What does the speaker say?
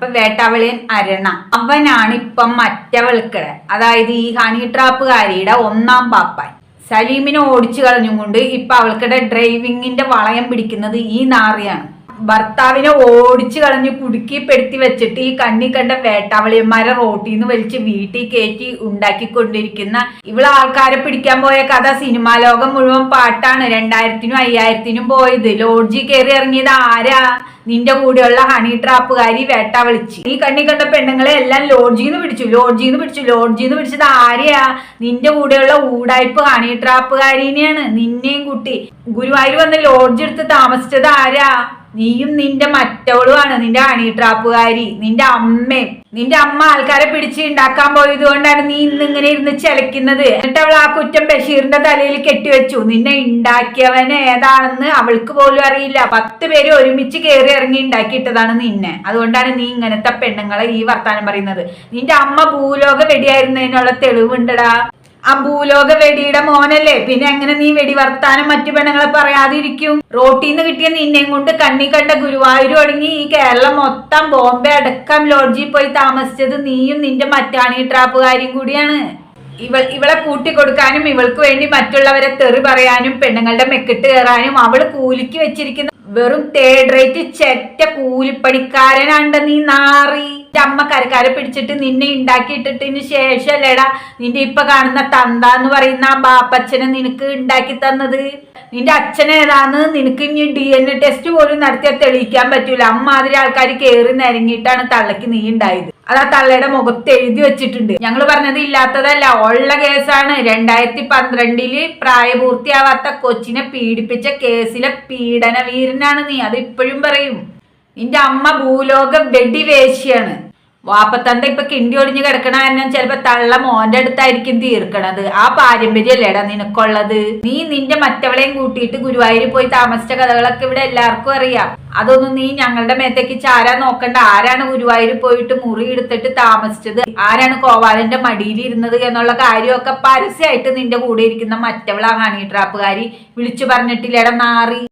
അപ്പൊ വേട്ടാവളിയൻ അരണ അവനാണ് ഇപ്പം മറ്റവൾക്കടെ, അതായത് ഈ ഹണി ട്രാപ്പുകാരിയുടെ ഒന്നാം പാപ്പാൻ. സലീമിനെ ഓടിച്ചു കളഞ്ഞുകൊണ്ട് ഇപ്പൊ അവൾക്കടെ ഡ്രൈവിങ്ങിന്റെ വളയം പിടിക്കുന്നത് ഈ നാറിയാണ്. ഭർത്താവിനെ ഓടിച്ചു കളഞ്ഞ് കുടുക്കിപ്പെടുത്തി വെച്ചിട്ട് ഈ കണ്ണി കണ്ട വേട്ടാവളിയന്മാരെ റോട്ടിൽ നിന്ന് വലിച്ച് വീട്ടിൽ കയറ്റി ഉണ്ടാക്കിക്കൊണ്ടിരിക്കുന്ന ഇവള് ആൾക്കാരെ പിടിക്കാൻ പോയ കഥ സിനിമാ ലോകം മുഴുവൻ പാട്ടാണ്. 2000-നും 5000-നും പോയത്. ലോഡ്ജിൽ കയറി ഇറങ്ങിയത് ആരാ? നിന്റെ കൂടെയുള്ള ഹണി ട്രാപ്പുകാരി വേട്ടാവളിച്ച്. ഈ കണ്ണി കണ്ട പെണ്ണുങ്ങളെ എല്ലാം ലോഡ്ജിന്ന് പിടിച്ചത് ആരെയാ? നിന്റെ കൂടെയുള്ള ഊടായ്പ് ഹണി ട്രാപ്പുകാരിനെയാണ്. നിന്നെയും കുട്ടി ഗുരുവായൂർ വന്ന് ലോഡ്ജ് എടുത്ത് താമസിച്ചത് ആരാ? നീയും നിന്റെ മറ്റവളുമാണ് നിന്റെ ഹണി ട്രാപ്പുകാരി. നിന്റെ അമ്മ ആൾക്കാരെ പിടിച്ച് ഉണ്ടാക്കാൻ പോയത് കൊണ്ടാണ് നീ ഇന്നിങ്ങനെ ഇരുന്ന് ചലക്കുന്നത്. എന്നിട്ട് അവൾ ആ കുറ്റം ബഷീറിന്റെ തലയിൽ കെട്ടിവെച്ചു. നിന്നെ ഉണ്ടാക്കിയവൻ ഏതാണെന്ന് അവൾക്ക് പോലും അറിയില്ല. 10 പേര് ഒരുമിച്ച് കയറി ഇറങ്ങി ഉണ്ടാക്കിയിട്ടതാണ് നിന്നെ. അതുകൊണ്ടാണ് നീ ഇങ്ങനത്തെ പെണ്ണുങ്ങളെ ഈ വർത്താനം പറയുന്നത്. നിന്റെ അമ്മ ഭൂലോക വെടിയായിരുന്നതിനുള്ള തെളിവുണ്ടടാ. ആ ഭൂലോക വെടിയുടെ മോനല്ലേ, പിന്നെ എങ്ങനെ നീ വെടി വർത്താനം മറ്റു പെണ്ണുങ്ങളെ പറയാതിരിക്കും? റോട്ടീന്ന് കിട്ടിയ നിന്നെയും കൊണ്ട് കണ്ണി കണ്ട ഗുരുവായൂർ ഒടുങ്ങി ഈ കേരളം മൊത്തം ബോംബെ അടക്കം ലോഡ്ജിൽ പോയി താമസിച്ചത് നീയും നിന്റെ മറ്റാണി ട്രാപ്പുകാരിയും കൂടിയാണ്. ഇവളെ കൂട്ടിക്കൊടുക്കാനും ഇവൾക്ക് വേണ്ടി മറ്റുള്ളവരെ തെറി പറയാനും പെണ്ണുങ്ങളുടെ മെക്കിട്ട് കയറാനും അവള് കൂലിക്ക് വെച്ചിരിക്കുന്ന വെറും തേർഡ് റേറ്റ് ചെറ്റ കൂലിപ്പണിക്കാരനാണ്ട നീ നാറി. അമ്മ കരക്കാരെ പിടിച്ചിട്ട് നിന്നെ ഉണ്ടാക്കിയിട്ടിട്ടതിന് ശേഷമല്ലേടാ നിന്റെ ഇപ്പൊ കാണുന്ന തന്ത എന്ന് പറയുന്ന ആ ബാപ്പച്ചനെ നിനക്ക് ഉണ്ടാക്കി തന്നത്. നിന്റെ അച്ഛൻ ഏതാന്ന് നിനക്ക് ഇനി DNA ടെസ്റ്റ് പോലും നടത്തിയാൽ തെളിയിക്കാൻ പറ്റൂല. അമ്മാതിരി ആൾക്കാർ കയറി നിരങ്ങിയിട്ടാണ് തള്ളക്ക് നീ ഉണ്ടായത്. അത് ആ തള്ളയുടെ മുഖത്ത് എഴുതി വെച്ചിട്ടുണ്ട്. ഞങ്ങൾ പറഞ്ഞത് ഇല്ലാത്തതല്ല, ഉള്ള കേസാണ്. 2012 പ്രായപൂർത്തിയാവാത്ത കൊച്ചിനെ പീഡിപ്പിച്ച കേസിലെ പീഡന വീരനാണ് നീ. അത് ഇപ്പോഴും പറയും. നിന്റെ അമ്മ ഭൂലോക വെടിവേശിയാണ്. വാപ്പത്തന്ത ഇപ്പൊ കിണ്ടി ഒടിഞ്ഞ് കിടക്കണ കാരണം ചിലപ്പോ തള്ള മോന്റെ അടുത്തായിരിക്കും തീർക്കണത്. ആ പാരമ്പര്യല്ലേടാ നിനക്കുള്ളത്. നീ നിന്റെ മറ്റവളെയും കൂട്ടിയിട്ട് ഗുരുവായൂർ പോയി താമസിച്ച കഥകളൊക്കെ ഇവിടെ എല്ലാവർക്കും അറിയാം. അതൊന്നും നീ ഞങ്ങളുടെ മേത്തേക്ക് ചാരാൻ നോക്കണ്ട. ആരാണ് ഗുരുവായൂർ പോയിട്ട് മുറി എടുത്തിട്ട് താമസിച്ചത്, ആരാണ് കോവാലന്റെ മടിയിൽ ഇരുന്നത് എന്നുള്ള കാര്യമൊക്കെ പരസ്യമായിട്ട് നിന്റെ കൂടെ ഇരിക്കുന്ന മറ്റവളാ ഹണി ട്രാപ്പുകാരി വിളിച്ചു പറഞ്ഞിട്ടില്ലേടാ നാറി.